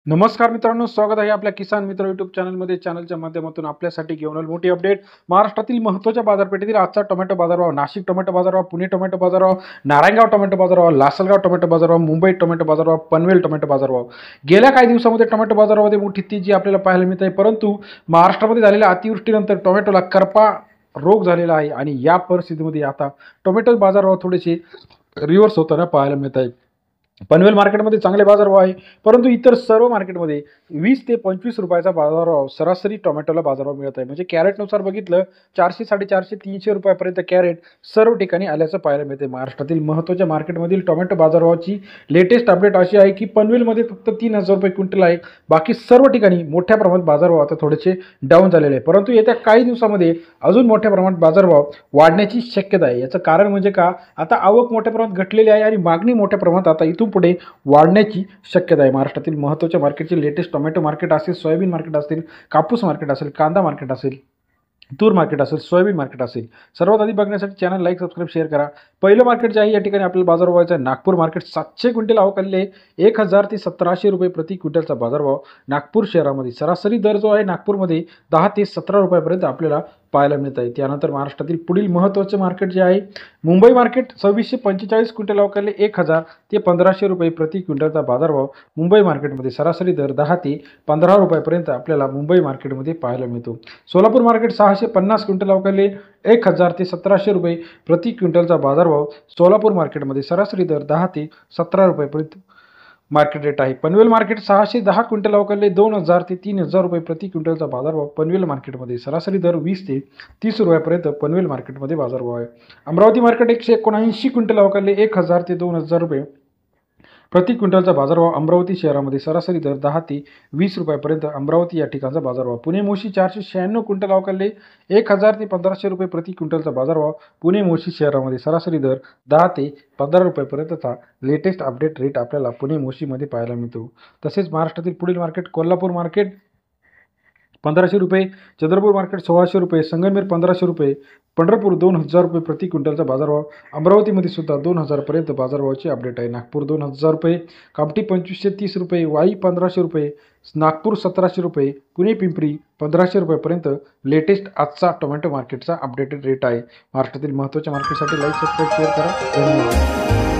नमस्कार मित्रांनो, स्वागत आहे आपल्या किसान मित्र यूट्यूब चॅनलमध्ये. चॅनलच्या माध्यमातून आपल्यासाठी घेऊन आलो मोठी अपडेट. महाराष्ट्रातील महत्त्वाच्या बाजारपेठेतील आजचा टोमॅटो बाजारभाव, नाशिक टोमॅटो बाजारभाव, पुणे टोमॅटो बाजारभाव, नारायणगाव टोमॅटो बाजारभाव, लासलगाव टोमॅटो बाजारभाव, मुंबई टोमॅटो बाजारभाव, पनवेल टोमॅटो बाजारभाव. गेल्या काही दिवसामध्ये टोमॅटो बाजारामध्ये मोठी तेजी आपल्याला पाहायला मिळत आहे. परंतु महाराष्ट्रामध्ये झालेल्या अतिवृष्टीनंतर टोमॅटोला करपा रोग झालेला आहे आणि या परिस्थितीमध्ये आता टोमॅटो बाजारभाव थोडेसे रिव्हर्स होताना पाहायला मिळत आहे. पनवेल मार्केटमध्ये चांगले बाजारभाव आहे, परंतु इतर सर्व मार्केटमध्ये 20 ते 25 रुपयाचा बाजारभाव सरासरी टोमॅटोला बाजारभाव मिळत आहे. म्हणजे कॅरेटनुसार बघितलं 400, 450, 300 रुपयापर्यंत कॅरेट सर्व ठिकाणी आल्याचं पाहायला मिळते. महाराष्ट्रातील महत्त्वाच्या मार्केटमधील टोमॅटो बाजारभावाची लेटेस्ट अपडेट अशी आहे की पनवेलमध्ये फक्त 3000 रुपये क्विंटल आहे. बाकी सर्व ठिकाणी मोठ्या प्रमाणात बाजारभाव आता थोडेसे डाऊन झालेले आहे. परंतु येत्या काही दिवसामध्ये अजून मोठ्या प्रमाणात बाजारभाव वाढण्याची शक्यता आहे. याचं कारण म्हणजे का, आता आवक मोठ्या प्रमाणात घटलेली आहे आणि मागणी मोठ्या प्रमाणात आता इथून पुढे वाढण्याची शक्यता आहे. महाराष्ट्रातील महत्त्वाच्या मार्केटचे लेटेस्ट टोमॅटो मार्केट असेल, सोयाबीन मार्केट असेल, कापूस मार्केट असेल, कांदा मार्केट असेल, तूर मार्केट असेल, सोयाबीन मार्केट असेल, सर्वात आधी बघण्यासाठी चॅनल लाईक, सबस्क्राईब, शेअर करा. पहिलं मार्केट जे आहे या ठिकाणी आपल्याला बाजारभाव आहे नागपूर मार्केट. 700 क्विंटल आवक आलेली आहे. 1000 ते 1700 रुपये प्रति क्विंटलचा बाजारभाव नागपूर शहरामध्ये. सरासरी दर जो आहे नागपूरमध्ये 10 ते 17 रुपयापर्यंत आपल्याला पाहायला मिळत आहे. त्यानंतर महाराष्ट्रातील पुढील महत्त्वाचे मार्केट जे आहे मुंबई मार्केट. 2645 क्विंटल आवक आले. 1000 ते 1500 रुपये प्रति क्विंटलचा बाजारभाव मुंबई मार्केटमध्ये. सरासरी दर 10 ते 15 रुपयापर्यंत आपल्याला मुंबई मार्केटमध्ये पाहायला मिळतो. सोलापूर मार्केट 650 क्विंटल आवक आले. 1000 ते 1700 रुपये प्रति क्विंटलचा बाजारभाव सोलापूर मार्केटमध्ये. सरासरी दर 10 ते 17 रुपयापर्यंत मार्केट रेट आहे. पनवेल मार्केट 610 क्विंटल आवक आले. 2000 ते 3000 रुपये प्रति क्विंटलचा बाजारभाव पनवेल मार्केटमध्ये. सरासरी दर 20 ते 30 रुपयापर्यंत पनवेल मार्केटमध्ये बाजारभाव आहे. अमरावती मार्केट 179 क्विंटल आवक आले. 1000 ते 2000 रुपये प्रति क्विंटलचा बाजारभाव अमरावती शहरामध्ये. सरासरी दर 10 ते 20 रुपयापर्यंत अमरावती या ठिकाणचा बाजारभाव. पुणे मोशी 496 क्विंटल आवक आले. 1000 ते 1500 रुपये प्रति क्विंटलचा बाजारभाव पुणे मोशी शहरामध्ये. सरासरी दर 10 ते 15 रुपयापर्यंतचा लेटेस्ट अपडेट रेट आपल्याला पुणे मोशीमध्ये पाहायला मिळतो. तसेच महाराष्ट्रातील पुढील मार्केट कोल्हापूर मार्केट 1500 रुपये, चंद्रपूर मार्केट 1600 रुपये, संगमनेर 1500 रुपये, पंढरपूर 2000 रुपये प्रति क्विंटलचा बाजारभाव. अमरावतीमध्ये सुद्धा 2000 पर्यंत बाजारभावाची अपडेट आहे. नागपूर 2000 रुपये, कामठी 2530 रुपये, वाई 1500 रुपये, नागपूर 1700 रुपये, पुणे पिंपरी 1500 रुपयापर्यंत लेटेस्ट आजचा टोमॅटो मार्केटचा अपडेटेड रेट आहे. महाराष्ट्रातील महत्त्वाच्या मार्केटसाठी लाईक, सबस्क्राईब, शेअर करा. धन्यवाद.